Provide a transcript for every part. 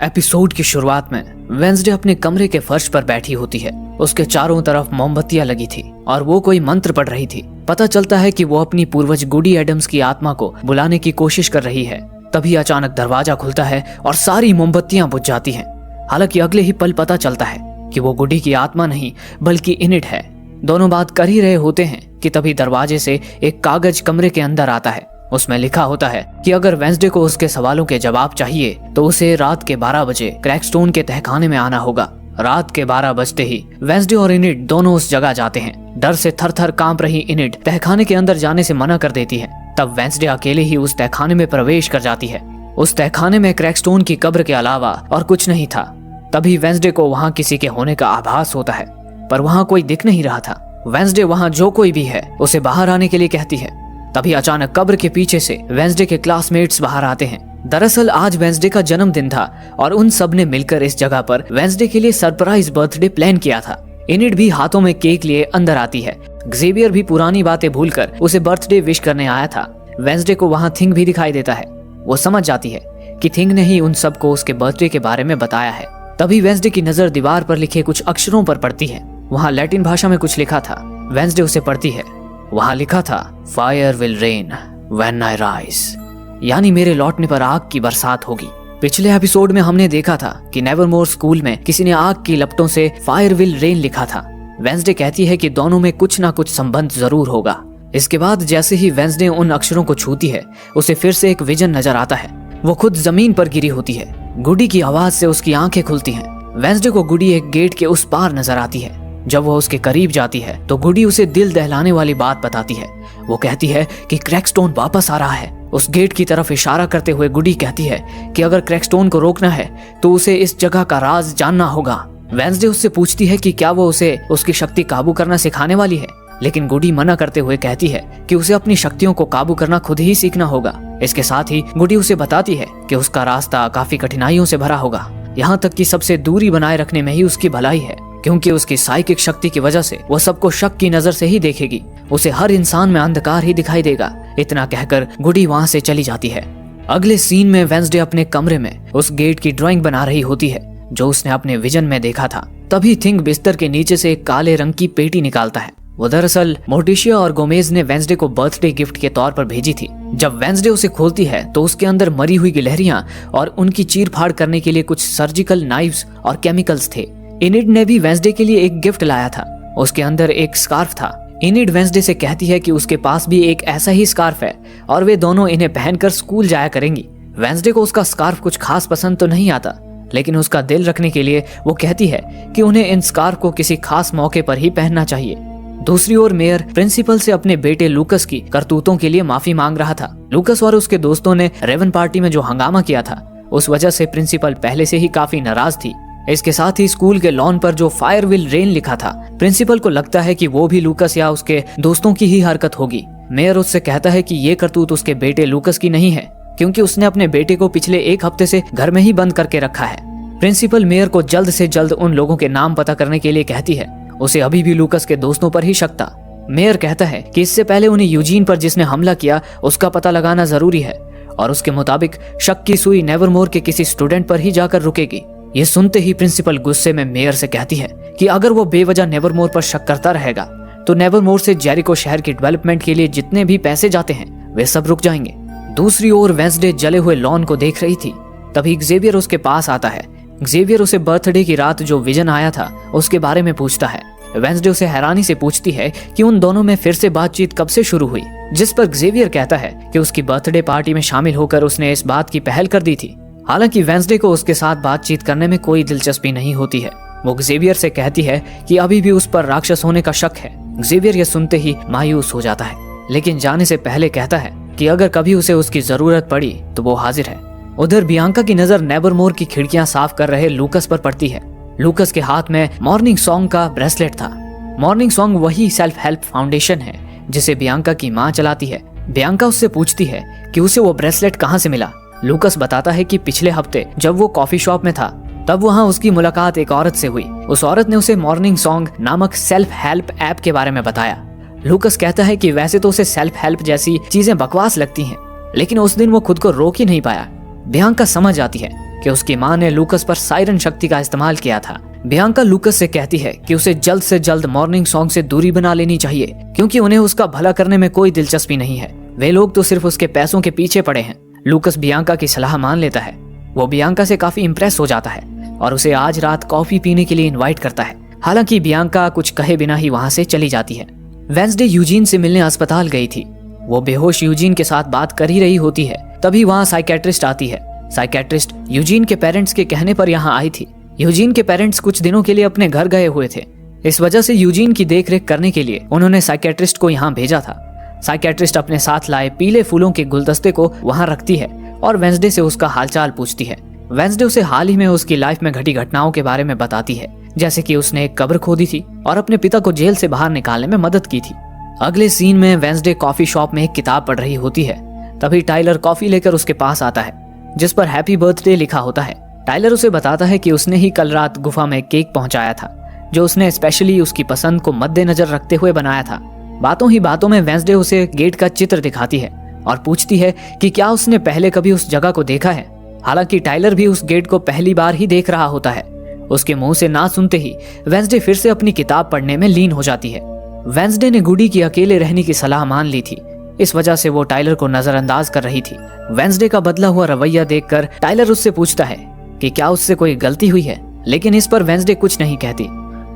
Episode की शुरुआत में वेंसडे अपने कमरे के फर्श पर बैठी होती है। उसके चारों तरफ मोमबत्तियां लगी थी और वो कोई मंत्र पढ़ रही थी। पता चलता है कि वो अपनी पूर्वज गुडी एडम्स की आत्मा को बुलाने की कोशिश कर रही है। तभी अचानक दरवाजा खुलता है और सारी मोमबत्तियां बुझ जाती हैं। हालांकि अगले ही पल पता चलता है कि वो गुडी की आत्मा नहीं बल्कि इनिड है। दोनों बात कर ही रहे होते हैं कि तभी दरवाजे से एक कागज कमरे के अंदर आता है। उसमें लिखा होता है कि अगर वेंसडे को उसके सवालों के जवाब चाहिए तो उसे रात के 12 बजे क्रैकस्टोन के तहखाने में आना होगा। रात के 12 बजते ही वेंसडे और इनिड दोनों उस जगह जाते हैं। डर से थर-थर कांप रही इनिड तहखाने के अंदर जाने से मना कर देती है। तब वेंसडे अकेले ही उस तहखाने में प्रवेश कर जाती है। उस तहखाने में क्रैकस्टोन की कब्र के अलावा और कुछ नहीं था। तभी वेंसडे को वहाँ किसी के होने का आभास होता है, पर वहाँ कोई दिख नहीं रहा था। वेंसडे वहाँ जो कोई भी है उसे बाहर आने के लिए कहती है। तभी अचानक कब्र के पीछे से वेंसडे के क्लासमेट्स बाहर आते हैं। दरअसल आज वेंसडे का जन्मदिन था और उन सब ने मिलकर इस जगह पर वेंसडे के लिए सरप्राइज बर्थडे प्लान किया था। इनिड भी हाथों में केक लिए अंदर आती है। ज़ेवियर भी पुरानी बातें भूलकर उसे बर्थडे विश करने आया था। वेंसडे को वहाँ थिंग भी दिखाई देता है। वो समझ जाती है कि थिंग ने ही उन सबको उसके बर्थडे के बारे में बताया है। तभी वेंसडे की नजर दीवार पर लिखे कुछ अक्षरों पर पड़ती है। वहाँ लैटिन भाषा में कुछ लिखा था। वेंसडे उसे पढ़ती है। वहाँ लिखा था fire will rain when I rise, यानी मेरे लौटने पर आग की बरसात होगी। पिछले एपिसोड में हमने देखा था कि नेवरमोर स्कूल में किसी ने आग की लपटों से फायर विल रेन लिखा था। वेंसडे कहती है कि दोनों में कुछ ना कुछ संबंध जरूर होगा। इसके बाद जैसे ही वेंसडे उन अक्षरों को छूती है उसे फिर से एक विजन नजर आता है। वो खुद जमीन पर गिरी होती है। गुडी की आवाज से उसकी आंखें खुलती हैं। वेंसडे को गुडी एक गेट के उस पार नजर आती है। जब वो उसके करीब जाती है तो गुडी उसे दिल दहलाने वाली बात बताती है। वो कहती है कि क्रैकस्टोन वापस आ रहा है। उस गेट की तरफ इशारा करते हुए गुडी कहती है कि अगर क्रैकस्टोन को रोकना है तो उसे इस जगह का राज जानना होगा। वेंसडे उससे पूछती है कि क्या वो उसे उसकी शक्ति काबू करना सिखाने वाली है, लेकिन गुडी मना करते हुए कहती है कि उसे अपनी शक्तियों को काबू करना खुद ही सीखना होगा। इसके साथ ही गुडी उसे बताती है कि उसका रास्ता काफी कठिनाइयों से भरा होगा, यहाँ तक कि सबसे दूरी बनाए रखने में ही उसकी भलाई है, क्योंकि उसकी साइकिक शक्ति की वजह से वो सबको शक की नजर से ही देखेगी। उसे हर इंसान में अंधकार ही दिखाई देगा। इतना कहकर गुडी वहाँ से चली जाती है। अगले सीन में वेंसडे अपने कमरे में उस गेट की ड्राइंग बना रही होती है जो उसने अपने विजन में देखा था। तभी थिंग बिस्तर के नीचे से एक काले रंग की पेटी निकालता है। वो दरअसल मोर्टिशिया और गोमेज ने वेंसडे को बर्थडे गिफ्ट के तौर पर भेजी थी। जब वेंसडे उसे खोलती है तो उसके अंदर मरी हुई गिलहरियां और उनकी चीर फाड़ करने के लिए कुछ सर्जिकल नाइव्स और केमिकल्स थे। इनिड ने भी वेंसडे के लिए एक गिफ्ट लाया था। उसके अंदर एक स्कार्फ था। इनिड वेंसडे से कहती है कि उसके पास भी एक ऐसा ही स्कार्फ है और वे दोनों इन्हें पहनकर स्कूल जाया करेंगी। वेंसडे को उसका स्कार्फ कुछ खास पसंद तो नहीं आता, लेकिन उसका दिल रखने के लिए वो कहती है कि उन्हें इन स्कार्फ को किसी खास मौके पर ही पहनना चाहिए। दूसरी ओर मेयर प्रिंसिपल से अपने बेटे लूकस की करतूतों के लिए माफी मांग रहा था। लूकस और उसके दोस्तों ने रेवन पार्टी में जो हंगामा किया था उस वजह से प्रिंसिपल पहले से ही काफी नाराज थी। इसके साथ ही स्कूल के लॉन पर जो फायर विल रेन लिखा था, प्रिंसिपल को लगता है कि वो भी लूकस या उसके दोस्तों की ही हरकत होगी। मेयर उससे कहता है कि ये करतूत उसके बेटे लूकस की नहीं है, क्योंकि उसने अपने बेटे को पिछले एक हफ्ते से घर में ही बंद करके रखा है। प्रिंसिपल मेयर को जल्द से जल्द उन लोगों के नाम पता करने के लिए कहती है। उसे अभी भी लूकस के दोस्तों पर ही शक था। मेयर कहता है कि इससे पहले उन्हें यूजीन पर जिसने हमला किया उसका पता लगाना जरूरी है, और उसके मुताबिक शक की सुई नेवरमोर के किसी स्टूडेंट पर ही जाकर रुकेगी। ये सुनते ही प्रिंसिपल गुस्से में मेयर से कहती है कि अगर वो बेवजह नेवरमोर पर शक करता रहेगा तो नेवरमोर से जेरिको शहर की डेवलपमेंट के लिए जितने भी पैसे जाते हैं वे सब रुक जाएंगे। दूसरी ओर वेंसडे जले हुए लॉन को देख रही थी। तभी ज़ेवियर उसके पास आता है। ज़ेवियर उसे बर्थडे की रात जो विजन आया था उसके बारे में पूछता है। वेंसडे उसे हैरानी से पूछती है कि उन दोनों में फिर से बातचीत कब से शुरू हुई, जिस पर ज़ेवियर कहता है कि उसकी बर्थडे पार्टी में शामिल होकर उसने इस बात की पहल कर दी थी। हालांकि वेंसडे को उसके साथ बातचीत करने में कोई दिलचस्पी नहीं होती है। वो ज़ेवियर से कहती है कि अभी भी उस पर राक्षस होने का शक है। ज़ेवियर ये सुनते ही मायूस हो जाता है, लेकिन जाने से पहले कहता है कि अगर कभी उसे उसकी जरूरत पड़ी तो वो हाजिर है। उधर बियांका की नजर नेवरमोर की खिड़कियां साफ कर रहे लूकस पर पड़ती है। लूकस के हाथ में मॉर्निंग सॉन्ग का ब्रेसलेट था। मॉर्निंग सॉन्ग वही सेल्फ हेल्प फाउंडेशन है जिसे बियांका की माँ चलाती है। बियांका उससे पूछती है कि उसे वो ब्रेसलेट कहाँ से मिला। लूकस बताता है कि पिछले हफ्ते जब वो कॉफी शॉप में था तब वहाँ उसकी मुलाकात एक औरत से हुई। उस औरत ने उसे मॉर्निंग सॉन्ग नामक सेल्फ हेल्प ऐप के बारे में बताया। लूकस कहता है कि वैसे तो उसे सेल्फ हेल्प जैसी चीजें बकवास लगती हैं, लेकिन उस दिन वो खुद को रोक ही नहीं पाया। बियांका समझ आती है कि उसकी मां ने लूकस पर सायरन शक्ति का इस्तेमाल किया था। बियांका लूकस से कहती है कि उसे जल्द से जल्द मॉर्निंग सॉन्ग से दूरी बना लेनी चाहिए, क्योंकि उन्हें उसका भला करने में कोई दिलचस्पी नहीं है। वे लोग तो सिर्फ उसके पैसों के पीछे पड़े हैं। लूकस बियांका की सलाह मान लेता है। वो बियांका से काफी इम्प्रेस हो जाता है और उसे आज रात कॉफी पीने के लिए इन्वाइट करता है। हालांकि बियांका कुछ कहे बिना ही वहां से चली जाती है। वेंसडे यूजीन से मिलने अस्पताल गई थी। वो बेहोश यूजीन के साथ बात कर ही रही होती है, तभी वहाँ साइकेट्रिस्ट आती है। साइकेट्रिस्ट यूजीन के पेरेंट्स के कहने पर यहाँ आई थी। यूजीन के पेरेंट्स कुछ दिनों के लिए अपने घर गए हुए थे। इस वजह से यूजीन की देखरेख करने के लिए उन्होंने साइकेट्रिस्ट को यहाँ भेजा था। साइकेट्रिस्ट अपने साथ लाए पीले फूलों के गुलदस्ते को वहाँ रखती है और वेंसडे से उसका हालचाल पूछती है। वेंसडे उसे हाल ही में उसकी लाइफ में घटी घटनाओं के बारे में बताती है, जैसे कि उसने एक कब्र खोदी थी और अपने पिता को जेल से बाहर निकालने में मदद की थी। अगले सीन में वेंसडे कॉफी शॉप में एक किताब पढ़ रही होती है। तभी टाइलर कॉफी लेकर उसके पास आता है, जिस पर हैप्पी बर्थडे लिखा होता है। टाइलर उसे बताता है कि उसने ही कल रात गुफा में केक पहुंचाया था, जो उसने स्पेशली उसकी पसंद को मद्देनजर रखते हुए बनाया था। बातों ही बातों में वेंसडे उसे गेट का चित्र दिखाती है और पूछती है कि क्या उसने पहले कभी उस जगह को देखा है। हालांकि टाइलर भी उस गेट को पहली बार ही देख रहा होता है। उसके मुंह से ना सुनते ही वेंसडे फिर से अपनी किताब पढ़ने में लीन हो जाती है। वेंसडे ने गुडी की अकेले रहने की सलाह मान ली थी, इस वजह से वो टाइलर को नजरअंदाज कर रही थी। वेंसडे का बदला हुआ रवैया देखकर टाइलर उससे पूछता है कि क्या उससे कोई गलती हुई है, लेकिन इस पर वेंसडे कुछ नहीं कहती।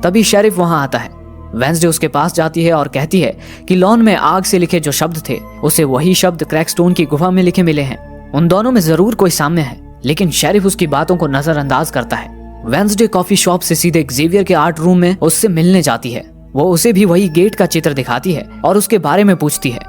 तभी शेरिफ वहां आता है। वेंसडे उसके पास जाती है और कहती है कि लॉन में आग से लिखे जो शब्द थे, उसे वही शब्द क्रैकस्टोन की गुफा में लिखे मिले हैं। उन दोनों में जरूर कोई साम्य है, लेकिन शेरिफ उसकी बातों को नजरअंदाज करता है। वेंसडे कॉफी शॉप से सीधे ज़ेवियर के आर्ट रूम में उससे मिलने जाती है। वो उसे भी वही गेट का चित्र दिखाती है और उसके बारे में पूछती है।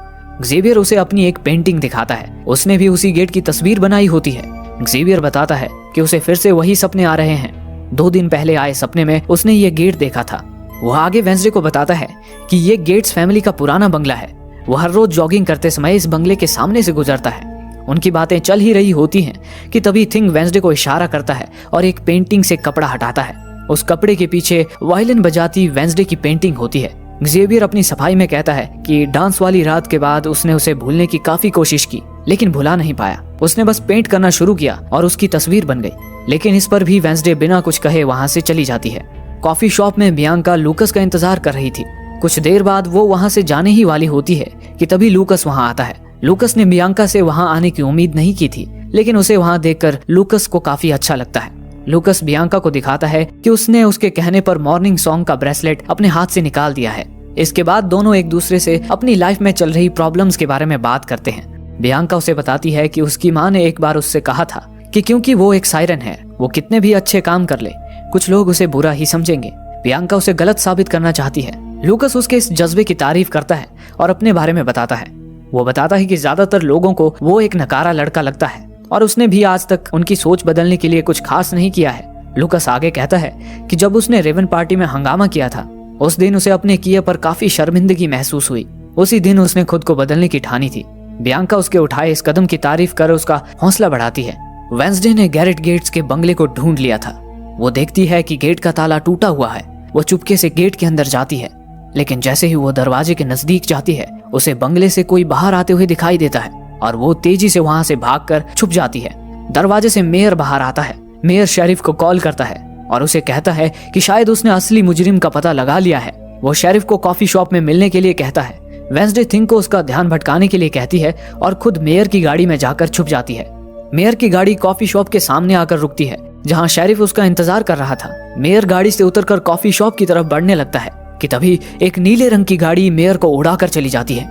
ज़ेवियर उसे अपनी एक पेंटिंग दिखाता है। उसने भी उसी गेट की तस्वीर बनाई होती है। ज़ेवियर बताता है कि उसे फिर से वही सपने आ रहे हैं। 2 दिन पहले आए सपने में उसने ये गेट देखा था। वह आगे वेंसडे को बताता है कि ये गेट्स फैमिली का पुराना बंगला है। वह हर रोज जॉगिंग करते समय इस बंगले के सामने से गुजरता है। उनकी बातें चल ही रही होती हैं कि तभी थिंग वेंसडे को इशारा करता है और एक पेंटिंग से कपड़ा हटाता है। उस कपड़े के पीछे वायलिन बजाती वेंसडे की पेंटिंग होती है। ज़ेवियर अपनी सफाई में कहता है कि डांस वाली रात के बाद उसने उसे भूलने की काफी कोशिश की, लेकिन भुला नहीं पाया। उसने बस पेंट करना शुरू किया और उसकी तस्वीर बन गई। लेकिन इस पर भी वेंसडे बिना कुछ कहे वहां से चली जाती है। कॉफी शॉप में बियांका लूकस का इंतजार कर रही थी। कुछ देर बाद वो वहां से जाने ही वाली होती है कि तभी लूकस वहां आता है। लूकस ने बियांका से वहां आने की उम्मीद नहीं की थी, लेकिन उसे वहां देखकर लूकस को काफी अच्छा लगता है। लूकस बियांका को दिखाता है कि उसने उसके कहने पर मॉर्निंग सॉन्ग का ब्रेसलेट अपने हाथ से निकाल दिया है। इसके बाद दोनों एक दूसरे से अपनी लाइफ में चल रही प्रॉब्लम्स के बारे में बात करते हैं। बियांका उसे बताती है कि उसकी माँ ने एक बार उससे कहा था कि क्योंकि वो एक सायरन है, वो कितने भी अच्छे काम कर ले, कुछ लोग उसे बुरा ही समझेंगे। बियांका उसे गलत साबित करना चाहती है। लूकस उसके इस जज्बे की तारीफ करता है और अपने बारे में बताता है। वो बताता है कि ज्यादातर लोगों को वो एक नकारा लड़का लगता है और उसने भी आज तक उनकी सोच बदलने के लिए कुछ खास नहीं किया है। लूकस आगे कहता है कि जब उसने रेवन पार्टी में हंगामा किया था, उस दिन उसे अपने किए पर काफी शर्मिंदगी महसूस हुई। उसी दिन उसने खुद को बदलने की ठानी थी। बियांका उसके उठाए इस कदम की तारीफ कर उसका हौसला बढ़ाती है। वेंसडे ने गैरेट गेट्स के बंगले को ढूंढ लिया था। वो देखती है कि गेट का ताला टूटा हुआ है। वो चुपके से गेट के अंदर जाती है, लेकिन जैसे ही वो दरवाजे के नजदीक जाती है, उसे बंगले से कोई बाहर आते हुए दिखाई देता है और वो तेजी से वहां से भागकर छुप जाती है। दरवाजे से मेयर बाहर आता है। मेयर शेरिफ को कॉल करता है और उसे कहता है कि शायद उसने असली मुजरिम का पता लगा लिया है। वो शेरिफ को कॉफी शॉप में मिलने के लिए कहता है। वेंसडे थिंग को उसका ध्यान भटकाने के लिए कहती है और खुद मेयर की गाड़ी में जाकर छुप जाती है। मेयर की गाड़ी कॉफी शॉप के सामने आकर रुकती है, जहां शेरिफ उसका इंतजार कर रहा था। मेयर गाड़ी से उतरकर कॉफी शॉप की तरफ बढ़ने लगता है कि तभी एक नीले रंग की गाड़ी मेयर को उड़ाकर चली जाती है।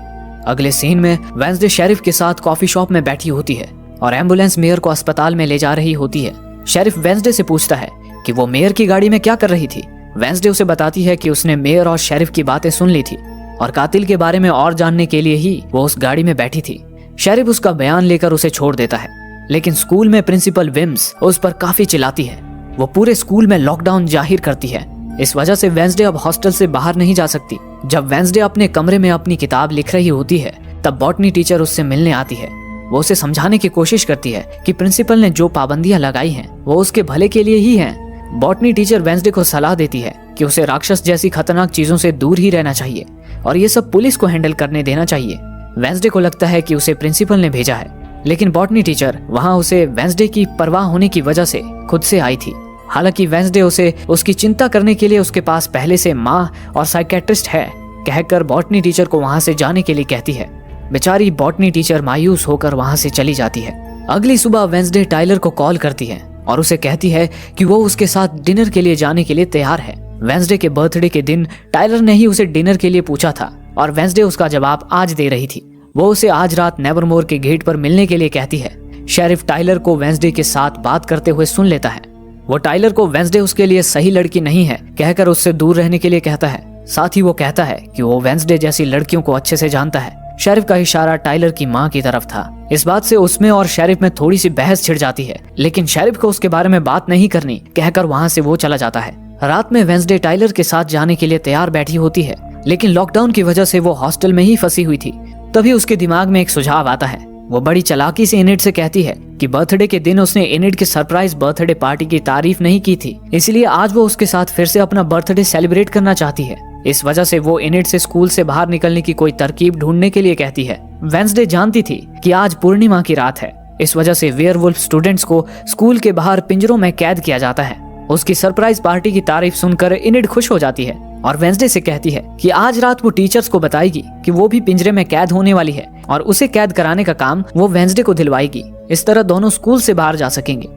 अगले सीन में वेंसडे शेरिफ के साथ कॉफी शॉप में बैठी होती है और एम्बुलेंस मेयर को अस्पताल में ले जा रही होती है। शेरिफ वेंसडे से पूछता है कि वो मेयर की गाड़ी में क्या कर रही थी। वेंसडे उसे बताती है कि उसने मेयर और शेरिफ की बातें सुन ली थी और कातिल के बारे में और जानने के लिए ही वो उस गाड़ी में बैठी थी। शेरिफ उसका बयान लेकर उसे छोड़ देता है, लेकिन स्कूल में प्रिंसिपल विम्स उस पर काफी चिल्लाती है। वो पूरे स्कूल में लॉकडाउन जाहिर करती है। इस वजह से वेंसडे अब हॉस्टल से बाहर नहीं जा सकती। जब वेंसडे अपने कमरे में अपनी किताब लिख रही होती है, तब बॉटनी टीचर उससे मिलने आती है। वो उसे समझाने की कोशिश करती है कि प्रिंसिपल ने जो पाबंदियां लगाई हैं, वो उसके भले के लिए ही हैं। बॉटनी टीचर वेंसडे को सलाह देती है कि उसे राक्षस जैसी खतरनाक चीजों से दूर ही रहना चाहिए और ये सब पुलिस को हैंडल करने देना चाहिए। वेंसडे को लगता है कि उसे प्रिंसिपल ने भेजा है। लेकिन बॉटनी टीचर वहाँ उसे वेंसडे की परवाह होने की वजह से खुद से आई थी। हालांकि वेंसडे उसे उसकी चिंता करने के लिए उसके पास पहले से माँ और साइकेट्रिस्ट है कहकर बॉटनी टीचर को वहाँ से जाने के लिए कहती है। बेचारी बॉटनी टीचर मायूस होकर वहाँ से चली जाती है। अगली सुबह वेंसडे टाइलर को कॉल करती है और उसे कहती है कि वो उसके साथ डिनर के लिए जाने के लिए तैयार है। वेंसडे के बर्थडे के दिन टाइलर ने ही उसे डिनर के लिए पूछा था और वेंसडे उसका जवाब आज दे रही थी। वो उसे आज रात नेवरमोर के गेट पर मिलने के लिए कहती है। शेरिफ टाइलर को वेंसडे के साथ बात करते हुए सुन लेता है। वो टाइलर को वेंसडे उसके लिए सही लड़की नहीं है कहकर उससे दूर रहने के लिए कहता है। साथ ही वो कहता है कि वो वेंसडे जैसी लड़कियों को अच्छे से जानता है। शेरिफ का इशारा टाइलर की माँ की तरफ था। इस बात से उसमें और शेरिफ में थोड़ी सी बहस छिड़ जाती है, लेकिन शेरिफ को उसके बारे में बात नहीं करनी कहकर वहाँ से वो चला जाता है। रात में वेंसडे टाइलर के साथ जाने के लिए तैयार बैठी होती है, लेकिन लॉकडाउन की वजह से वो हॉस्टल में ही फंसी हुई थी। तभी उसके दिमाग में एक सुझाव आता है। वो बड़ी चालाकी से इनिड से कहती है कि बर्थडे के दिन उसने इनिड के सरप्राइज बर्थडे पार्टी की तारीफ नहीं की थी, इसलिए आज वो उसके साथ फिर से अपना बर्थडे सेलिब्रेट करना चाहती है। इस वजह से वो इनिड से स्कूल से बाहर निकलने की कोई तरकीब ढूंढने के लिए कहती है। वेंसडे जानती थी कि आज पूर्णिमा की रात है, इस वजह से वेयरवुल्फ स्टूडेंट्स को स्कूल के बाहर पिंजरों में कैद किया जाता है। उसकी सरप्राइज पार्टी की तारीफ सुनकर इनिड खुश हो जाती है और वेंसडे से कहती है कि आज रात वो टीचर्स को बताएगी कि वो भी पिंजरे में कैद होने वाली है और उसे कैद कराने का काम वो वेंसडे को दिलवाएगी। इस तरह दोनों स्कूल से बाहर जा सकेंगे।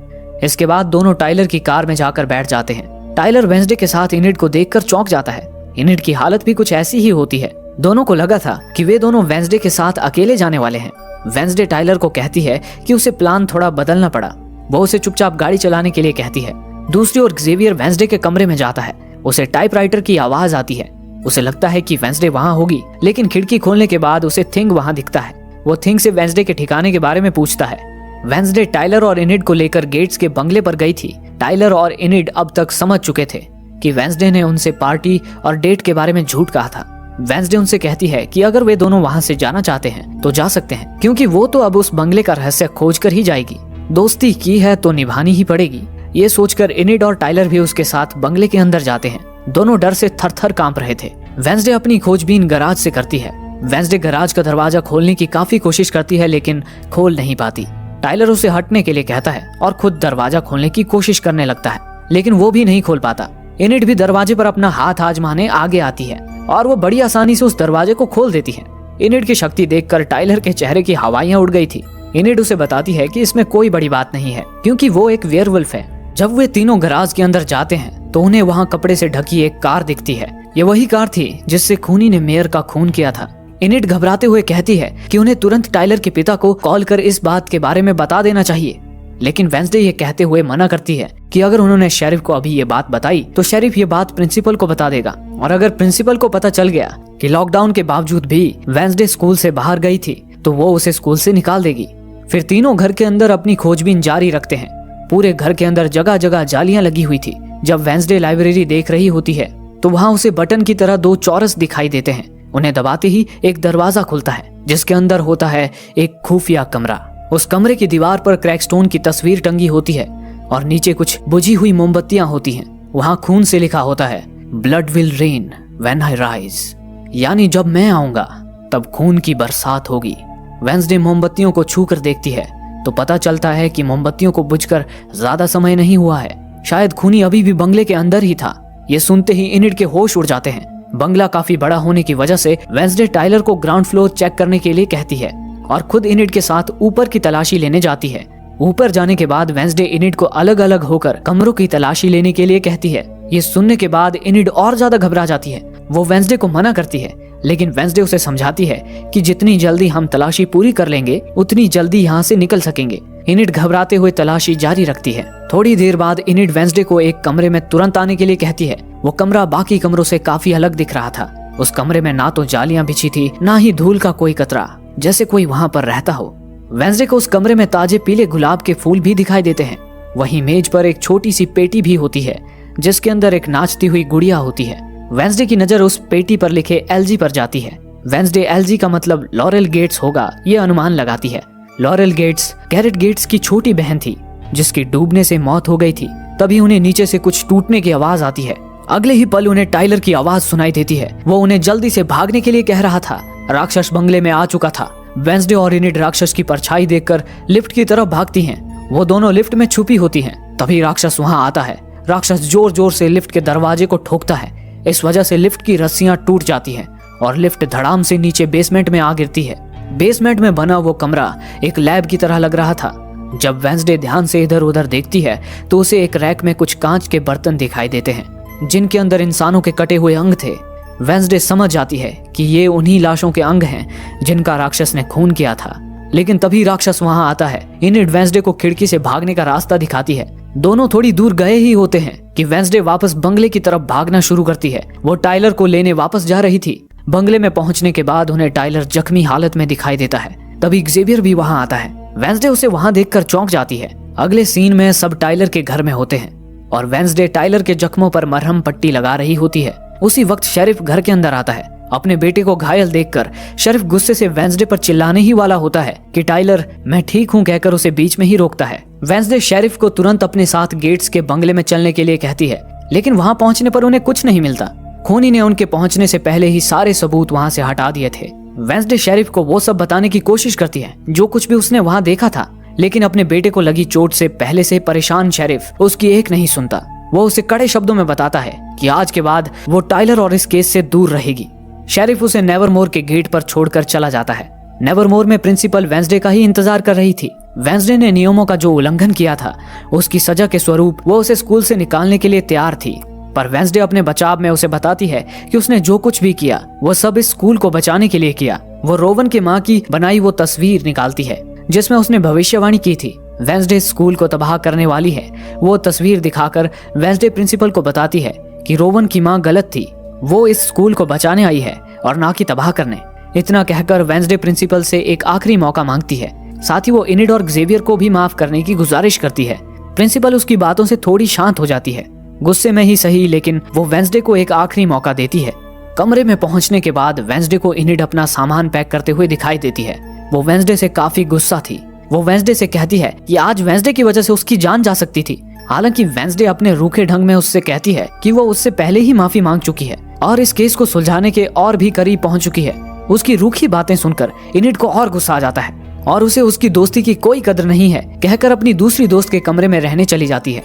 इसके बाद दोनों टाइलर की कार में जाकर बैठ जाते हैं। टाइलर वेंसडे के साथ इनिड को देखकर चौंक जाता है। इनिड की हालत भी कुछ ऐसी ही होती है। दोनों को लगा था कि वे दोनों वेंसडे के साथ अकेले जाने वाले हैं। वेंसडे टाइलर को कहती है कि उसे प्लान थोड़ा बदलना पड़ा। वो उसे चुपचाप गाड़ी चलाने के लिए कहती है। दूसरी ओर जेवियर वेंसडे के कमरे में जाता है। उसे टाइपराइटर की आवाज आती है। उसे लगता है कि वेंसडे वहाँ होगी, लेकिन खिड़की खोलने के बाद उसे थिंग वहाँ दिखता है। वो थिंग से वेंसडे के ठिकाने के बारे में पूछता है। वेंसडे टाइलर और इनिड को लेकर गेट्स के बंगले पर गई थी। टाइलर और इनिड अब तक समझ चुके थे कि वेंसडे ने उनसे पार्टी और डेट के बारे में झूठ कहा था। वेंसडे उनसे कहती है कि अगर वे दोनों वहाँ से जाना चाहते हैं तो जा सकते हैं, क्योंकि वो तो अब उस बंगले का रहस्य खोज कर ही जाएगी। दोस्ती की है तो निभानी ही पड़ेगी। ये सोचकर इनिड और टाइलर भी उसके साथ बंगले के अंदर जाते हैं। दोनों डर से थर-थर कांप रहे थे। वेंसडे अपनी खोजबीन गराज से करती है। वेंसडे गराज का दरवाजा खोलने की काफी कोशिश करती है, लेकिन खोल नहीं पाती। टाइलर उसे हटने के लिए कहता है और खुद दरवाजा खोलने की कोशिश करने लगता है, लेकिन वो भी नहीं खोल पाता। इनिड भी दरवाजे पर अपना हाथ आजमाने आगे आती है और वो बड़ी आसानी से उस दरवाजे को खोल देती है। इनिड की शक्ति देखकर टाइलर के चेहरे की हवाइयां उड़ गई थी। इनिड उसे बताती है कि इसमें कोई बड़ी बात नहीं है, क्योंकि वो एक वेयरवुल्फ है। जब वे तीनों गराज के अंदर जाते हैं तो उन्हें वहाँ कपड़े से ढकी एक कार दिखती है। ये वही कार थी जिससे खूनी ने मेयर का खून किया था। इनिड घबराते हुए कहती है कि उन्हें तुरंत टाइलर के पिता को कॉल कर इस बात के बारे में बता देना चाहिए, लेकिन वेंसडे ये कहते हुए मना करती है कि अगर उन्होंने शेरिफ को अभी ये बात बताई तो शेरिफ ये बात प्रिंसिपल को बता देगा, और अगर प्रिंसिपल को पता चल गया कि लॉकडाउन के बावजूद भी वेंसडे स्कूल से बाहर गई थी तो वो उसे स्कूल से निकाल देगी। फिर तीनों घर के अंदर अपनी खोजबीन जारी रखते हैं। पूरे घर के अंदर जगह जगह जालियां लगी हुई थी। जब वेंसडे लाइब्रेरी देख रही होती है तो वहाँ उसे बटन की तरह दो चौरस दिखाई देते हैं। उन्हें दबाते ही एक दरवाजा खुलता है जिसके अंदर होता है एक खुफिया कमरा। उस कमरे की दीवार पर क्रैकस्टोन की तस्वीर टंगी होती है और नीचे कुछ बुझी हुई मोमबत्तियां होती हैं। वहाँ खून से लिखा होता है blood will rain when I rise, यानी जब मैं आऊंगा तब खून की बरसात होगी। वेंसडे मोमबत्तियों को छू कर देखती है तो पता चलता है कि मोमबत्तियों को बुझकर ज्यादा समय नहीं हुआ है। शायद खूनी अभी भी बंगले के अंदर ही था। ये सुनते ही इनिड के होश उड़ जाते हैं। बंगला काफी बड़ा होने की वजह से वेंसडे टाइलर को ग्राउंड फ्लोर चेक करने के लिए कहती है और खुद इनिड के साथ ऊपर की तलाशी लेने जाती है। ऊपर जाने के बाद वेंसडे इनिड को अलग अलग होकर कमरों की तलाशी लेने के लिए कहती है। ये सुनने के बाद इनिड और ज्यादा घबरा जाती है। वो वेंसडे को मना करती है, लेकिन वेंसडे उसे समझाती है कि जितनी जल्दी हम तलाशी पूरी कर लेंगे उतनी जल्दी यहाँ से निकल सकेंगे। इनिड घबराते हुए तलाशी जारी रखती है। थोड़ी देर बाद इनिड वेंसडे को एक कमरे में तुरंत आने के लिए कहती है। वो कमरा बाकी कमरों से काफी अलग दिख रहा था। उस कमरे में ना तो जालियां बिछी थी, ना ही धूल का कोई कतरा, जैसे कोई वहाँ पर रहता हो। वेंसडे को उस कमरे में ताजे पीले गुलाब के फूल भी दिखाई देते हैं। वहीं मेज पर एक छोटी सी पेटी भी होती है जिसके अंदर एक नाचती हुई गुड़िया होती है। वेंसडे की नजर उस पेटी पर लिखे एलजी पर जाती है। वेंसडे एलजी का मतलब लॉरेल गेट्स होगा ये अनुमान लगाती है। लॉरेल गेट्स कैरेट गेट्स की छोटी बहन थी जिसकी डूबने से मौत हो गई थी। तभी उन्हें नीचे से कुछ टूटने की आवाज आती है। अगले ही पल उन्हें टाइलर की आवाज सुनाई देती है। वो उन्हें जल्दी से भागने के लिए कह रहा था। राक्षस बंगले में आ चुका था वेंसडे और इनिड राक्षस की परछाई देखकर लिफ्ट की तरफ भागती हैं। वो दोनों लिफ्ट में छुपी होती हैं। तभी राक्षस वहां आता है। राक्षस जोर जोर से लिफ्ट के दरवाजे को ठोकता है। इस वजह से लिफ्ट की रस्सियां टूट जाती हैं और लिफ्ट धड़ाम से नीचे बेसमेंट में आ गिरती है। बेसमेंट में बना वो कमरा एक लैब की तरह लग रहा था। जब वेंसडे ध्यान से इधर उधर देखती है तो उसे एक रैक में कुछ कांच के बर्तन दिखाई देते हैं जिनके अंदर इंसानों के कटे हुए अंग थे। वेंसडे समझ जाती है कि ये उन्हीं लाशों के अंग हैं जिनका राक्षस ने खून किया था। लेकिन तभी राक्षस वहां आता है। इनिड वेंसडे को खिड़की से भागने का रास्ता दिखाती है। दोनों थोड़ी दूर गए ही होते हैं कि वेंसडे वापस बंगले की तरफ भागना शुरू करती है। वो टाइलर को लेने वापस जा रही थी। बंगले में पहुंचने के बाद उन्हें टाइलर जख्मी हालत में दिखाई देता है। तभी जेवियर भी वहां आता है। वेंसडे उसे वहां देखकर चौंक जाती है। अगले सीन में सब टाइलर के घर में होते हैं और वेंसडे टाइलर के जख्मों पर मरहम पट्टी लगा रही होती है। उसी वक्त शेरिफ घर के अंदर आता है। अपने बेटे को घायल देखकर शेरिफ गुस्से से वेंसडे पर चिल्लाने ही वाला होता है कि टाइलर मैं ठीक हूं कहकर उसे बीच में ही रोकता है। वेंसडे शेरिफ को तुरंत अपने साथ गेट्स के बंगले में चलने के लिए कहती है, लेकिन वहां पहुंचने पर उन्हें कुछ नहीं मिलता। खूनी ने उनके पहुंचने से पहले ही सारे सबूत वहां से हटा दिए थे। वेंसडे शेरिफ को वो सब बताने की कोशिश करती है जो कुछ भी उसने वहां देखा था, लेकिन अपने बेटे को लगी चोट से पहले से परेशान शेरिफ उसकी एक नहीं सुनता। वो उसे कड़े शब्दों में बताता है कि आज के बाद वो टाइलर और इस केस से दूर रहेगी। शेरिफ उसे नेवरमोर के गेट पर छोड़कर चला जाता है। नेवरमोर में प्रिंसिपल वेंसडे का ही इंतजार कर रही थी। वेंसडे ने नियमों का जो उल्लंघन किया था उसकी सजा के स्वरूप वो उसे स्कूल से निकालने के लिए तैयार थी। पर वेंसडे अपने बचाव में उसे बताती है कि उसने जो कुछ भी किया वो सब इस स्कूल को बचाने के लिए किया। वो रोवन की माँ की बनाई वो तस्वीर निकालती है जिसमें उसने भविष्यवाणी की थी वेंसडे स्कूल को तबाह करने वाली है। वो तस्वीर दिखाकर वेंसडे प्रिंसिपल को बताती है कि रोवन की माँ गलत थी, वो इस स्कूल को बचाने आई है और ना कि तबाह करने। इतना कहकर वेंसडे प्रिंसिपल से एक आखिरी मौका मांगती है। साथ ही वो इनिड और जेवियर को भी माफ करने की गुजारिश करती है। प्रिंसिपल उसकी बातों से थोड़ी शांत हो जाती है, गुस्से में ही सही, लेकिन वो वेंसडे को एक आखिरी मौका देती है। कमरे में पहुंचने के बाद वेंसडे को इनिड अपना सामान पैक करते हुए दिखाई देती है। वो वेंसडे से काफी गुस्सा थी। वो वेंसडे से कहती है कि आज वेंसडे की वजह से उसकी जान जा सकती थी। हालांकि वेंसडे अपने रूखे ढंग में उससे कहती है कि वो उससे पहले ही माफी मांग चुकी है और इस केस को सुलझाने के और भी करीब पहुंच चुकी है। उसकी रूखी बातें सुनकर इनिड को और गुस्सा आ जाता है और उसे उसकी दोस्ती की कोई कदर नहीं है कहकर अपनी दूसरी दोस्त के कमरे में रहने चली जाती है।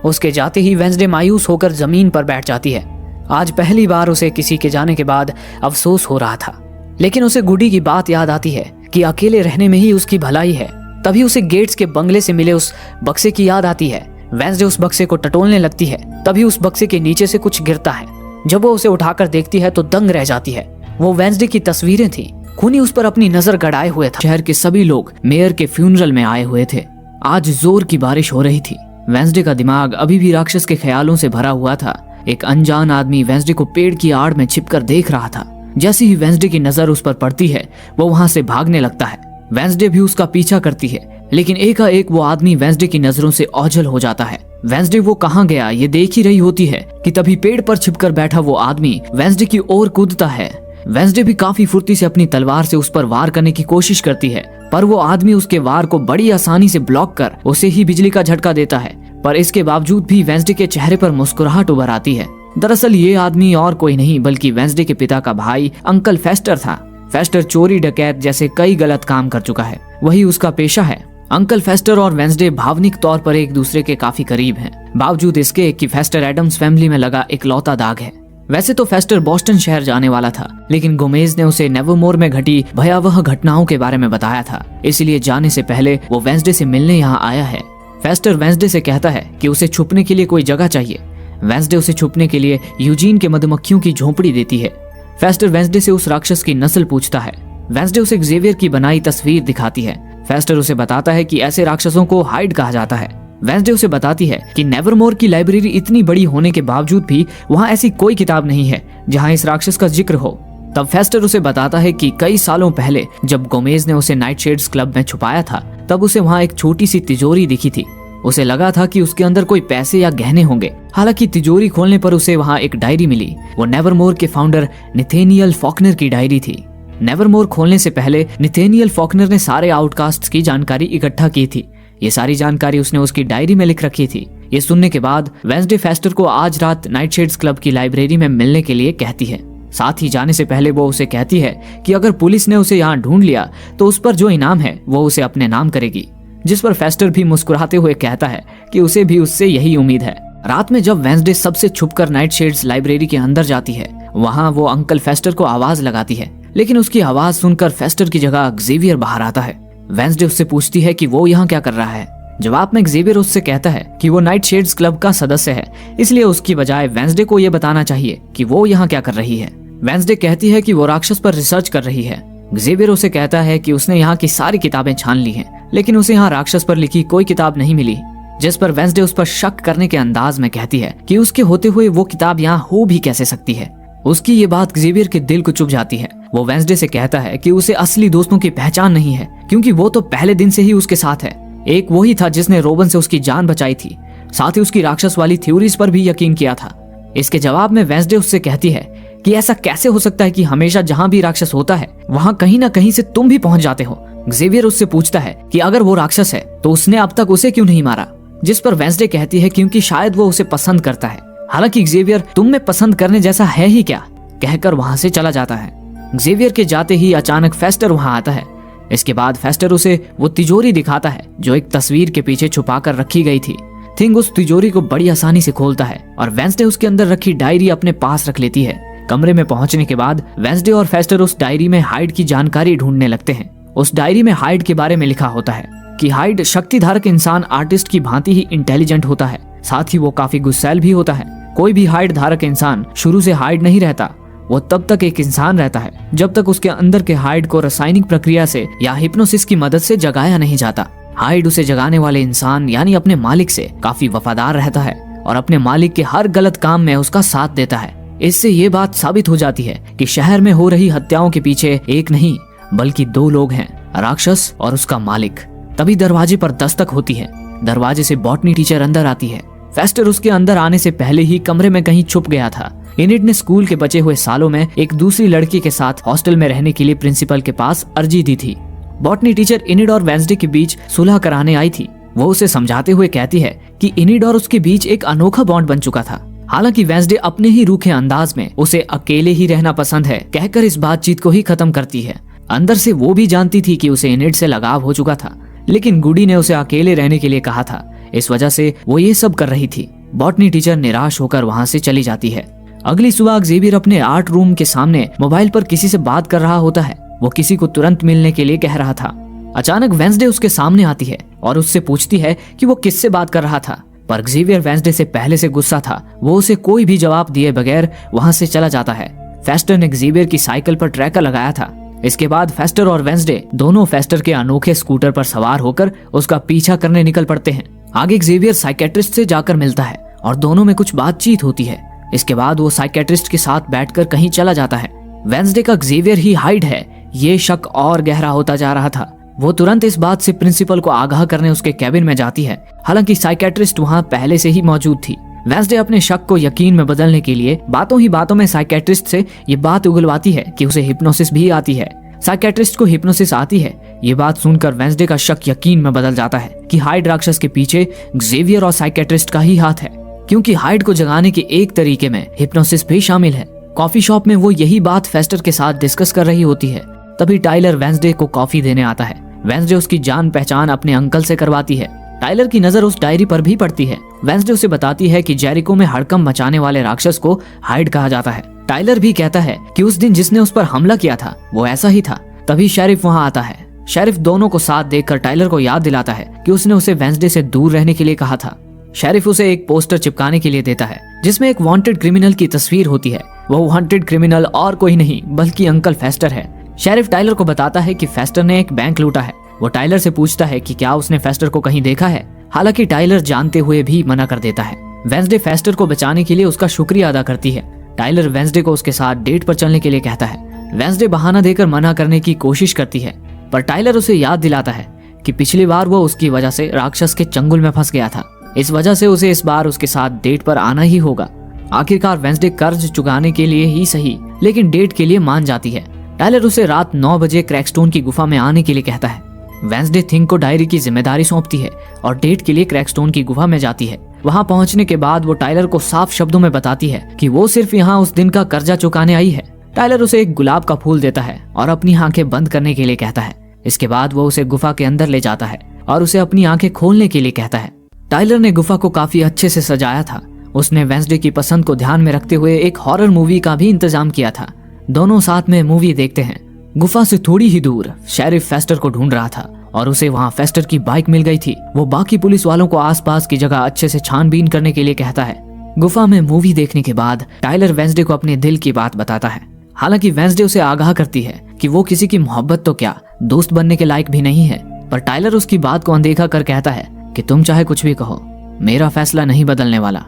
उसके जाते ही वेंसडे मायूस होकर जमीन पर बैठ जाती है। आज पहली बार उसे किसी के जाने के बाद अफसोस हो रहा था, लेकिन उसे गुडी की बात याद आती है कि अकेले रहने में ही उसकी भलाई है। तभी उसे गेट्स के बंगले से मिले उस बक्से की याद आती है। वेंसडे उस बक्से को टटोलने लगती है। तभी उस बक्से के नीचे से कुछ गिरता है। जब वो उसे उठाकर देखती है तो दंग रह जाती है। वो वेंसडे की तस्वीरें थी। खूनी उस पर अपनी नजर गड़ाए हुए था। शहर के सभी लोग मेयर के फ्यूनरल में आए हुए थे। आज जोर की बारिश हो रही थी। वेंसडे का दिमाग अभी भी राक्षस के ख्यालों से भरा हुआ था। एक अनजान आदमी वेंसडे को पेड़ की आड़ में छिपकर देख रहा था। जैसे ही वेंसडे की नजर उस पर पड़ती है वो वहां से भागने लगता है। वेंसडे भी उसका पीछा करती है, लेकिन एकाएक वो आदमी वेंसडे की नजरों से ओझल हो जाता है। वेंसडे वो कहाँ गया ये देख ही रही होती है कि तभी पेड़ पर छिपकर बैठा वो आदमी वेंसडे की ओर कूदता है। वेंसडे भी काफी फुर्ती से अपनी तलवार से उस पर वार करने की कोशिश करती है, पर वो आदमी उसके वार को बड़ी आसानी से ब्लॉक कर उसे ही बिजली का झटका देता है। पर इसके बावजूद भी वेंसडे के चेहरे पर मुस्कुराहट उभर आती है। दरअसल ये आदमी और कोई नहीं बल्कि वेंसडे के पिता का भाई अंकल फेस्टर था। फेस्टर चोरी डकैत जैसे कई गलत काम कर चुका है, वही उसका पेशा है। अंकल फेस्टर और वेंसडे भावनिक तौर पर एक दूसरे के काफी करीब हैं, बावजूद इसके कि फेस्टर एडम्स फैमिली में लगा इकलौता दाग है। वैसे तो फेस्टर बोस्टन शहर जाने वाला था, लेकिन गोमेज ने उसे नेवरमोर में घटी भयावह घटनाओं के बारे में बताया था, इसलिए जाने से पहले वो वेंसडे से मिलने यहाँ आया है। फेस्टर वेंसडे से कहता है कि उसे छुपने के लिए कोई जगह चाहिए। वेंसडे उसे छुपने के लिए यूजीन के मधुमक्खियों की झोंपड़ी देती है। फेस्टर वेंसडे से उस राक्षस की नस्ल पूछता है। वेंसडे उसे जेवियर की बनाई तस्वीर दिखाती है। फेस्टर उसे बताता है कि ऐसे राक्षसों को हाइड कहा जाता है। वेंसडे उसे बताती है कि नेवरमोर की लाइब्रेरी इतनी बड़ी होने के बावजूद भी वहाँ ऐसी कोई किताब नहीं है जहाँ इस राक्षस का जिक्र हो। तब फेस्टर उसे बताता है कि कई सालों पहले जब गोमेज ने उसे नाइटशेड्स क्लब में छुपाया था, तब उसे वहाँ एक छोटी सी तिजोरी दिखी थी। उसे लगा था कि उसके अंदर कोई पैसे या गहने होंगे। हालांकि तिजोरी खोलने पर उसे वहाँ एक डायरी मिली। वो नेवरमोर के फाउंडर नेथेनियल फॉकनर की डायरी थी। नेवरमोर खोलने से पहले नेथेनियल फॉकनर ने सारे आउटकास्ट्स की जानकारी इकट्ठा की थी। ये सारी जानकारी उसने उसकी डायरी में लिख रखी थी। ये सुनने के बाद वेंसडे फेस्टर को आज रात नाइटशेड्स क्लब की लाइब्रेरी में मिलने के लिए कहती है। साथ ही जाने से पहले वो उसे कहती है कि अगर पुलिस ने उसे यहाँ ढूंढ लिया तो उस पर जो इनाम है वो उसे अपने नाम करेगी, जिस पर फेस्टर भी मुस्कुराते हुए कहता है कि उसे भी उससे यही उम्मीद है। रात में जब वेंसडे सबसे छुपकर नाइटशेड्स लाइब्रेरी के अंदर जाती है, वहाँ वो अंकल फेस्टर को आवाज लगाती है, लेकिन उसकी आवाज सुनकर फेस्टर की जगह जेवियर बाहर आता है। वेंसडे उससे पूछती है कि वो यहाँ क्या कर रहा है। जवाब में जेवियर उससे कहता है कि वो नाइटशेड्स क्लब का सदस्य है, इसलिए उसकी बजाय वेंसडे को ये बताना चाहिए कि वो यहाँ क्या कर रही है। वेंसडे कहती है कि वो राक्षस पर रिसर्च कर रही है। जेवियर उसे कहता है कि उसने यहाँ की सारी किताबें छान ली हैं, लेकिन उसे यहाँ राक्षस पर लिखी कोई किताब नहीं मिली, जिस पर वेंसडे उस पर शक करने के अंदाज में कहती है कि उसके होते हुए वो किताब यहाँ हो भी कैसे सकती है। उसकी ये बात जेवियर के दिल को चुभ जाती है। वो वेंसडे से कहता है कि उसे असली दोस्तों की पहचान नहीं है, क्योंकि वो तो पहले दिन से ही उसके साथ है। एक वही था जिसने रोबन से उसकी जान बचाई थी, साथ ही उसकी राक्षस वाली थ्योरीज पर भी यकीन किया था। इसके जवाब में वेंसडे उससे कहती है कि ऐसा कैसे हो सकता है कि हमेशा जहां भी राक्षस होता है वहां कहीं ना कहीं से तुम भी पहुंच जाते हो। जेवियर उससे पूछता है कि अगर वो राक्षस है तो उसने अब तक उसे क्यों नहीं मारा, जिस पर वेंसडे कहती है क्योंकि शायद वो उसे पसंद करता है। हालांकि जेवियर तुम में पसंद करने जैसा है ही क्या, कहकर वहां से चला जाता है। जेवियर के जाते ही अचानक फेस्टर वहां आता है। इसके बाद फेस्टर उसे वो तिजोरी दिखाता है जो एक तस्वीर के पीछे छुपा कर रखी गई थी। थिंग उस तिजोरी को बड़ी आसानी से खोलता है और वेंसडे उसके अंदर रखी डायरी अपने पास रख लेती है। कमरे में पहुंचने के बाद वेंसडे और फेस्टर उस डायरी में हाइड की जानकारी ढूंढने लगते हैं। उस डायरी में हाइड के बारे में लिखा होता है कि हाइड शक्तिधारक इंसान आर्टिस्ट की भांति ही इंटेलिजेंट होता है, साथ ही वो काफी गुस्सैल भी होता है। कोई भी हाइड धारक इंसान शुरू से हाइड नहीं रहता, वो तब तक एक इंसान रहता है जब तक उसके अंदर के हाइड को रासायनिक प्रक्रिया से या हिप्नोसिस की मदद से जगाया नहीं जाता। हाइड उसे जगाने वाले इंसान यानी अपने मालिक से काफी वफादार रहता है और अपने मालिक के हर गलत काम में उसका साथ देता है। इससे ये बात साबित हो जाती है कि शहर में हो रही हत्याओं के पीछे एक नहीं बल्कि दो लोग हैं, राक्षस और उसका मालिक। तभी दरवाजे पर दस्तक होती है। दरवाजे से बॉटनी टीचर अंदर आती है। फेस्टर उसके अंदर आने से पहले ही कमरे में कहीं छुप गया था। इनिड ने स्कूल के बचे हुए सालों में एक दूसरी लड़की के साथ हॉस्टल में रहने के लिए प्रिंसिपल के पास अर्जी दी थी। बॉटनी टीचर इनिड और वेंसडे के बीच सुलह कराने आई थी। वो उसे समझाते हुए कहती है कि इनिड और उसके बीच एक अनोखा बॉन्ड बन चुका था। हालांकि वेंसडे अपने ही रूखे अंदाज में उसे अकेले ही रहना पसंद है कहकर इस बातचीत को ही खत्म करती है। अंदर से वो भी जानती थी कि उसे इनिड से लगाव हो चुका था, लेकिन गुडी ने उसे अकेले रहने के लिए कहा था, इस वजह से वो ये सब कर रही थी। बॉटनी टीचर निराश होकर वहाँ से चली जाती है। अगली सुबह जेवियर अपने आर्ट रूम के सामने मोबाइल पर किसी से बात कर रहा होता है। वो किसी को तुरंत मिलने के लिए कह रहा था। अचानक वेंसडे उसके सामने आती है और उससे पूछती है कि वो किससे बात कर रहा था, पर जेवियर वेंसडे से पहले से गुस्सा था। वो उसे कोई भी जवाब दिए बगैर वहाँ से चला जाता है। फेस्टर ने जेवियर की साइकिल पर ट्रैकर लगाया था। इसके बाद फेस्टर और वेंसडे दोनों फेस्टर के अनोखे स्कूटर पर सवार होकर उसका पीछा करने निकल पड़ते हैं। आगे जेवियर साइकेट्रिस्ट से जाकर मिलता है और दोनों में कुछ बातचीत होती है। इसके बाद वो साइकेट्रिस्ट के साथ बैठकर कहीं चला जाता है। वेंसडे का जेवियर ही हाइड है, ये शक और गहरा होता जा रहा था। वो तुरंत इस बात से प्रिंसिपल को आगाह करने उसके कैबिन में जाती है। हालांकि साइकेट्रिस्ट वहाँ पहले से ही मौजूद थी। वेंसडे अपने शक को यकीन में बदलने के लिए बातों ही बातों में साइकेट्रिस्ट से ये बात उगलवाती है कि उसे हिप्नोसिस भी आती है। साइकेट्रिस्ट को हिप्नोसिस आती है, ये बात सुनकर वेंसडे का शक यकीन में बदल जाता है कि हाइड राक्षस के पीछे जेवियर और साइकेट्रिस्ट का ही हाथ है, क्योंकि हाइड को जगाने के एक तरीके में हिप्नोसिस भी शामिल है। कॉफी शॉप में वो यही बात फेस्टर के साथ डिस्कस कर रही होती है। तभी टाइलर वेंसडे को कॉफी देने आता है। वेंसडे उसकी जान पहचान अपने अंकल से करवाती है। टाइलर की नजर उस डायरी पर भी पड़ती है। वेंसडे उसे बताती है कि जेरिको में हड़कंप मचाने वाले राक्षस को हाइड कहा जाता है। टाइलर भी कहता है कि उस दिन जिसने उस पर हमला किया था वो ऐसा ही था। तभी शेरिफ वहाँ आता है। शेरिफ दोनों को साथ देखकर टाइलर को याद दिलाता है कि उसने उसे वेंसडे से दूर रहने के लिए कहा था। शेरिफ उसे एक पोस्टर चिपकाने के लिए देता है जिसमें एक वांटेड क्रिमिनल की तस्वीर होती है। वो वांटेड क्रिमिनल और कोई नहीं बल्कि अंकल फेस्टर है। शेरिफ टाइलर को बताता है कि फेस्टर ने एक बैंक लूटा है। वो टाइलर से पूछता है कि क्या उसने फेस्टर को कहीं देखा है। हालांकि टाइलर जानते हुए भी मना कर देता है। वेंसडे फेस्टर को बचाने के लिए उसका शुक्रिया अदा करती है। टाइलर वेंसडे को उसके साथ डेट पर चलने के लिए कहता है। वेंसडे बहाना देकर मना करने की कोशिश करती है, पर टाइलर उसे याद दिलाता है कि पिछली बार वो उसकी वजह से राक्षस के चंगुल में फंस गया था। इस वजह से उसे इस बार उसके साथ डेट पर आना ही होगा। आखिरकार वेंसडे कर्ज चुकाने के लिए ही सही लेकिन डेट के लिए मान जाती है। टाइलर उसे रात 9 बजे क्रैकस्टोन की गुफा में आने के लिए कहता है। वेंसडे थिंग को डायरी की जिम्मेदारी सौंपती है और डेट के लिए क्रैकस्टोन की गुफा में जाती है। वहां पहुंचने के बाद वो टाइलर को साफ शब्दों में बताती है कि वो सिर्फ यहाँ उस दिन का कर्जा चुकाने आई है। टाइलर उसे एक गुलाब का फूल देता है और अपनी आंखें बंद करने के लिए कहता है। इसके बाद वो उसे गुफा के अंदर ले जाता है और उसे अपनी आंखें खोलने के लिए कहता है। टाइलर ने गुफा को काफी अच्छे से सजाया था। उसने वेंसडे की पसंद को ध्यान में रखते हुए एक हॉरर मूवी का भी इंतजाम किया था। दोनों साथ में मूवी देखते हैं। गुफा से थोड़ी ही दूर शेरिफ फेस्टर को ढूंढ रहा था और उसे वहाँ फेस्टर की बाइक मिल गई थी। वो बाकी पुलिस वालों को आसपास की जगह अच्छे से छानबीन करने के लिए कहता है। गुफा में मूवी देखने के बाद टाइलर वेंसडे को अपने दिल की बात बताता है। हालांकि वेंसडे उसे आगाह करती है कि वो किसी की मोहब्बत तो क्या दोस्त बनने के लायक भी नहीं है, पर टाइलर उसकी बात को अनदेखा कर कहता है कि तुम चाहे कुछ भी कहो, मेरा फैसला नहीं बदलने वाला।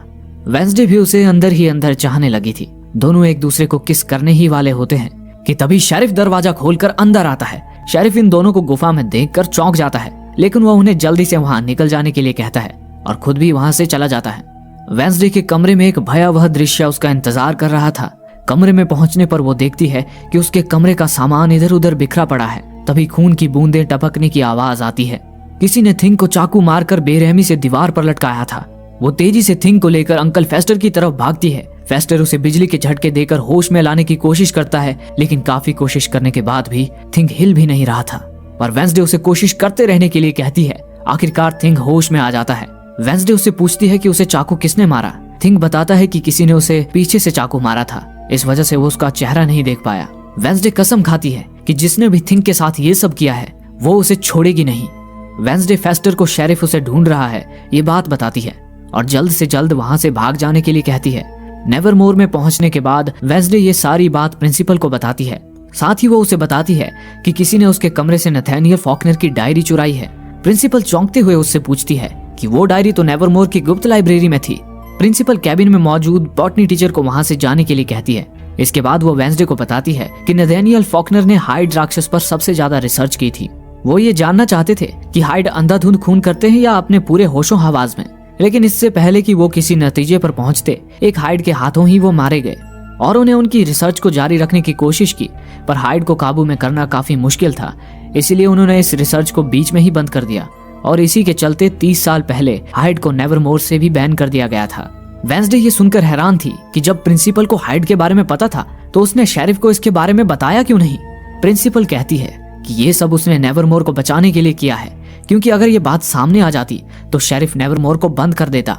वेंसडे भी उसे अंदर ही अंदर चाहने लगी थी। दोनों एक दूसरे को किस करने ही वाले होते हैं कि तभी शेरिफ दरवाजा खोलकर अंदर आता है। शेरिफ इन दोनों को गुफा में देखकर चौंक जाता है, लेकिन वह उन्हें जल्दी से वहां निकल जाने के लिए कहता है और खुद भी वहां से चला जाता है। वेंसडे के कमरे में एक भयावह दृश्य उसका इंतजार कर रहा था। कमरे में पहुंचने पर वो देखती है कि उसके कमरे का सामान इधर उधर बिखरा पड़ा है। तभी खून की बूंदें टपकने की आवाज आती है। किसी ने थिंग को चाकू मारकर बेरहमी से दीवार पर लटकाया था। वो तेजी से थिंग को लेकर अंकल फेस्टर की तरफ भागती है। फेस्टर उसे बिजली के झटके देकर होश में लाने की कोशिश करता है, लेकिन काफी कोशिश करने के बाद भी थिंग हिल भी नहीं रहा था। पर वेंसडे उसे कोशिश करते रहने के लिए कहती है। आखिरकार थिंग होश में आ जाता है। वेंसडे उससे पूछती है कि उसे चाकू किसने मारा। थिंग बताता है कि किसी ने उसे पीछे से चाकू मारा था, इस वजह से वो उसका चेहरा नहीं देख पाया। वेंसडे कसम खाती है कि जिसने भी थिंग के साथ ये सब किया है वो उसे छोड़ेगी नहीं। वेंसडे फेस्टर को शेरिफ उसे ढूंढ रहा है ये बात बताती है और जल्द से जल्द वहां से भाग जाने के लिए कहती है। नेवरमोर में पहुंचने के बाद वेंसडे ये सारी बात प्रिंसिपल को बताती है। साथ ही वो उसे बताती है कि किसी ने उसके कमरे से नथानियल फॉकनर की डायरी चुराई है। प्रिंसिपल चौंकते हुए उससे पूछती है कि वो डायरी तो नेवरमोर की गुप्त लाइब्रेरी में थी। प्रिंसिपल कैबिन में मौजूद बॉटनी टीचर को वहां से जाने के लिए कहती है। इसके बाद वो वेंसडे को बताती है कि नथानियल फॉकनर ने हाइड राक्षस पर सबसे ज्यादा रिसर्च की थी। वो ये जानना चाहते थे कि हाइड अंधाधुंध खून करते हैं या अपने पूरे होशो हवास में, लेकिन इससे पहले कि वो किसी नतीजे पर पहुंचते एक हाइड के हाथों ही वो मारे गए और उन्हें उनकी रिसर्च को जारी रखने की कोशिश की, पर हाइड को काबू में करना काफी मुश्किल था। इसीलिए उन्होंने इस रिसर्च को बीच में ही बंद कर दिया और इसी के चलते 30 साल पहले हाइड को नेवरमोर से भी बैन कर दिया गया था। वेंसडे ये सुनकर हैरान थी कि जब प्रिंसिपल को हाइड के बारे में पता था तो उसने शेरिफ को इसके बारे में बताया क्यों नहीं। प्रिंसिपल कहती है कि ये सब उसने नेवरमोर को बचाने के लिए किया है, क्योंकि अगर ये बात सामने आ जाती तो शेरिफ नेवरमोर को बंद कर देता।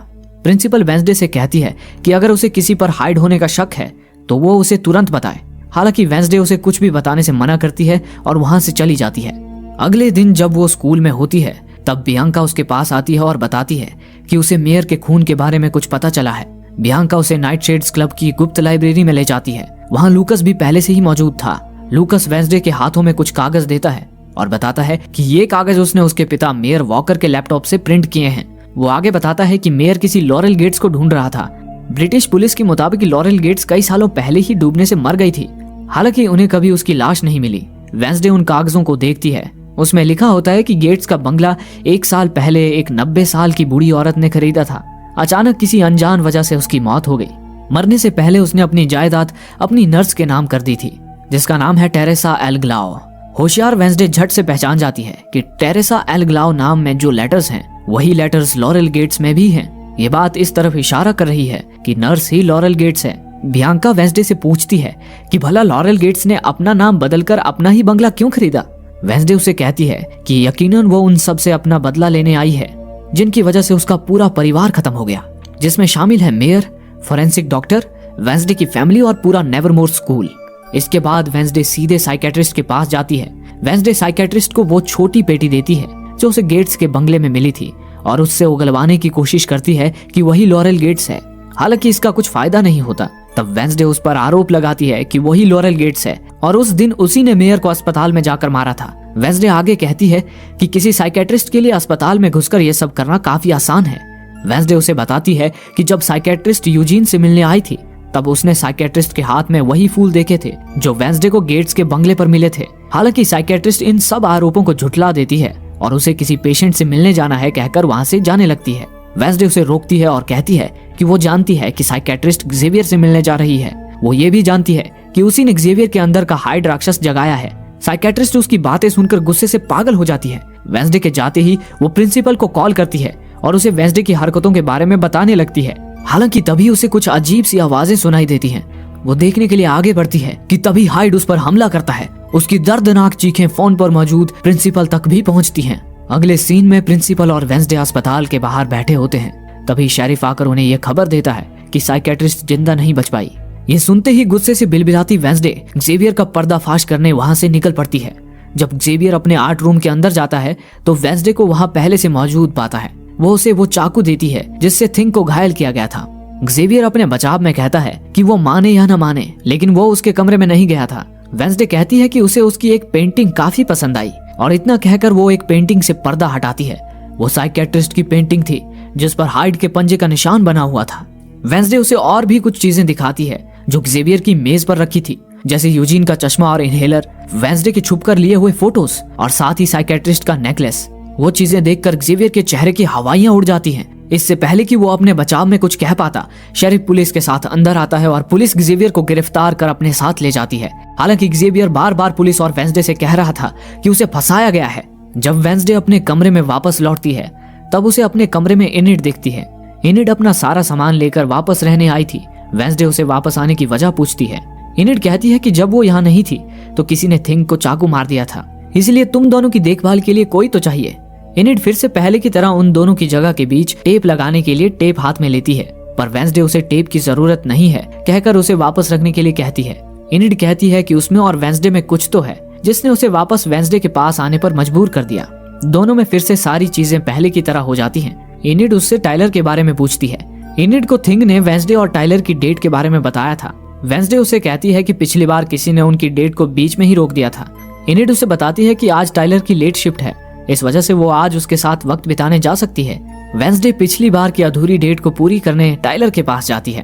प्रिंसिपल वेंसडे से कहती है कि अगर उसे किसी पर हाइड होने का शक है तो वो उसे तुरंत बताए। हालांकि वेंसडे उसे कुछ भी बताने से मना करती है और वहां से चली जाती है। अगले दिन जब वो स्कूल में होती है तब बियांका उसके पास आती है और बताती है कि उसे मेयर के खून के बारे में कुछ पता चला है। बियांका उसे नाइट शेड्स क्लब की गुप्त लाइब्रेरी में ले जाती है। वहां लूकस भी पहले से ही मौजूद था। लूकस वेंसडे के हाथों में कुछ कागज देता है और बताता है कि ये कागज उसने उसके पिता मेयर वॉकर के लैपटॉप से प्रिंट किए हैं। वो आगे बताता है कि मेयर किसी लॉरेल गेट्स को ढूंढ रहा था। ब्रिटिश पुलिस के मुताबिक लॉरेल गेट्स कई सालों पहले ही डूबने से मर गई थी। हालांकि उन्हें कभी उसकी लाश नहीं मिली। वेंसडे उन कागजों को देखती है। उसमें लिखा होता है कि गेट्स का बंगला 1 साल पहले एक 90 साल की बूढ़ी औरत ने खरीदा था। अचानक किसी अनजान वजह से उसकी मौत हो गई। मरने से पहले उसने अपनी जायदाद अपनी नर्स के नाम कर दी थी, जिसका नाम है टेरेसा एलग्लाओ। होशियार वेंसडे झट से पहचान जाती है कि टेरेसा एलग्लाओ नाम में जो लेटर्स हैं वही लेटर्स लॉरेल गेट्स में भी हैं। ये बात इस तरफ इशारा कर रही है कि नर्स ही लॉरेल गेट्स है। बियांका वेंसडे से पूछती है कि भला लॉरेल गेट्स ने अपना नाम बदलकर अपना ही बंगला क्यों खरीदा। वेंसडे उसे कहती है कि यकीनन वो उन सब से अपना बदला लेने आई है जिनकी वजह से उसका पूरा परिवार खत्म हो गया, जिसमें शामिल है मेयर, फोरेंसिक डॉक्टर, वेंसडे की फैमिली और पूरा नेवरमोर स्कूल। इसके बाद वेंसडे सीधे साइकेट्रिस्ट के पास जाती है। वेंसडे साइकेट्रिस्ट को वो छोटी पेटी देती है जो उसे गेट्स के बंगले में मिली थी और उससे उगलवाने की कोशिश करती है कि वही लॉरेल गेट्स है। हालांकि इसका कुछ फायदा नहीं होता। तब वेंसडे उस पर आरोप लगाती है कि वही लॉरेल गेट्स है और उस दिन उसी ने मेयर को अस्पताल में जाकर मारा था। वेंसडे आगे कहती है कि किसी साइकेट्रिस्ट के लिए अस्पताल में घुसकर यह सब करना काफी आसान है। वेंसडे उसे बताती है कि जब साइकेट्रिस्ट यूजीन से मिलने आई थी तब उसने साइकेट्रिस्ट के हाथ में वही फूल देखे थे जो वेंसडे को गेट्स के बंगले पर मिले थे। हालांकि साइकेट्रिस्ट इन सब आरोपों को झुठला देती है और उसे किसी पेशेंट से मिलने जाना है कहकर वहां से जाने लगती है। वेंसडे उसे रोकती है और कहती है कि वो जानती है कि साइकेट्रिस्ट जेवियर से मिलने जा रही है। वो ये भी जानती है कि उसी ने जेवियर के अंदर का हाइड राक्षस जगाया है। साइकेट्रिस्ट उसकी बातें सुनकर गुस्से से पागल हो जाती है। वेंसडे के जाते ही वो प्रिंसिपल को कॉल करती है और उसे वेंसडे की हरकतों के बारे में बताने लगती है। हालांकि तभी उसे कुछ अजीब सी आवाजें सुनाई देती हैं। वो देखने के लिए आगे बढ़ती है कि तभी हाइड उस पर हमला करता है। उसकी दर्दनाक चीखें फोन पर मौजूद प्रिंसिपल तक भी पहुंचती हैं। अगले सीन में प्रिंसिपल और वेंसडे अस्पताल के बाहर बैठे होते हैं। तभी शेरिफ आकर उन्हें यह खबर देता है कि साइकेट्रिस्ट जिंदा नहीं बच पाई। ये सुनते ही गुस्से से बिलबिलाती वेंसडे जेवियर का पर्दाफाश करने वहां से निकल पड़ती है। जब जेवियर अपने आर्ट रूम के अंदर जाता है तो वेंसडे को वहां पहले से मौजूद पाता है। वो उसे वो चाकू देती है जिससे थिंग को घायल किया गया था। जेवियर अपने बचाव में कहता है कि वो माने या न माने, लेकिन वो उसके कमरे में नहीं गया था। वेंसडे कहती है कि उसे उसकी एक पेंटिंग काफी पसंद आई और इतना कहकर वो एक पेंटिंग से पर्दा हटाती है। वो साइकेट्रिस्ट की पेंटिंग थी जिस पर हाइड के पंजे का निशान बना हुआ था। वेंसडे उसे और भी कुछ चीजें दिखाती है जो जेवियर की मेज पर रखी थी, जैसे यूजीन का चश्मा और इनहेलर, वेंसडे के छुपकर लिए हुए फोटोज और साथ ही साइकेट्रिस्ट का नेकलेस। वो चीजें देखकर जेवियर के चेहरे की हवाइयां उड़ जाती हैं। इससे पहले कि वो अपने बचाव में कुछ कह पाता, शेरिफ पुलिस के साथ अंदर आता है और पुलिस जेवियर को गिरफ्तार कर अपने साथ ले जाती है। हालांकि जेवियर बार बार पुलिस और वेंसडे से कह रहा था कि उसे फंसाया गया है। जब वेंसडे अपने कमरे में वापस लौटती है तब उसे अपने कमरे में इनिड दिखती है। इनिड अपना सारा सामान लेकर वापस रहने आई थी। वेंसडे उसे वापस आने की वजह पूछती है। इनिड कहती है कि जब वो यहाँ नहीं थी तो किसी ने थिंग को चाकू मार दिया था, इसलिए तुम दोनों की देखभाल के लिए कोई तो चाहिए। इनिड फिर से पहले की तरह उन दोनों की जगह के बीच टेप लगाने के लिए टेप हाथ में लेती है, पर वेंसडे उसे टेप की जरूरत नहीं है कहकर उसे वापस रखने के लिए कहती है। इनिड कहती है कि उसमें और वेंसडे में कुछ तो है जिसने उसे वापस वेंसडे के पास आने पर मजबूर कर दिया। दोनों में फिर से सारी चीजें पहले की तरह हो जाती हैं। इनिड उससे टाइलर के बारे में पूछती है। इनिड को थिंग ने वेंसडे और टाइलर की डेट के बारे में बताया था। वेंसडे उसे कहती है कि पिछली बार किसी ने उनकी डेट को बीच में ही रोक दिया था। इनिड उसे बताती है कि आज टाइलर की लेट शिफ्ट है, इस वजह से वो आज उसके साथ वक्त बिताने जा सकती है। वेंसडे पिछली बार की अधूरी डेट को पूरी करने टाइलर के पास जाती है।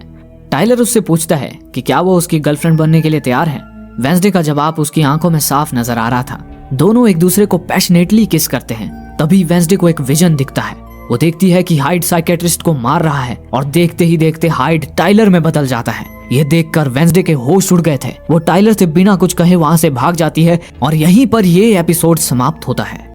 टाइलर उससे पूछता है कि क्या वो उसकी गर्लफ्रेंड बनने के लिए तैयार है। वेंसडे का जवाब उसकी आंखों में साफ नजर आ रहा था। दोनों एक दूसरे को पैशनेटली किस करते हैं। तभी वेंसडे को एक विजन दिखता है। वो देखती है कि हाइड साइकेट्रिस्ट को मार रहा है और देखते ही देखते हाइड टाइलर में बदल जाता है। ये देखकर वेंसडे के होश उड़ गए थे। वो टाइलर से बिना कुछ कहे वहां से भाग जाती है और यहीं पर ये एपिसोड समाप्त होता है।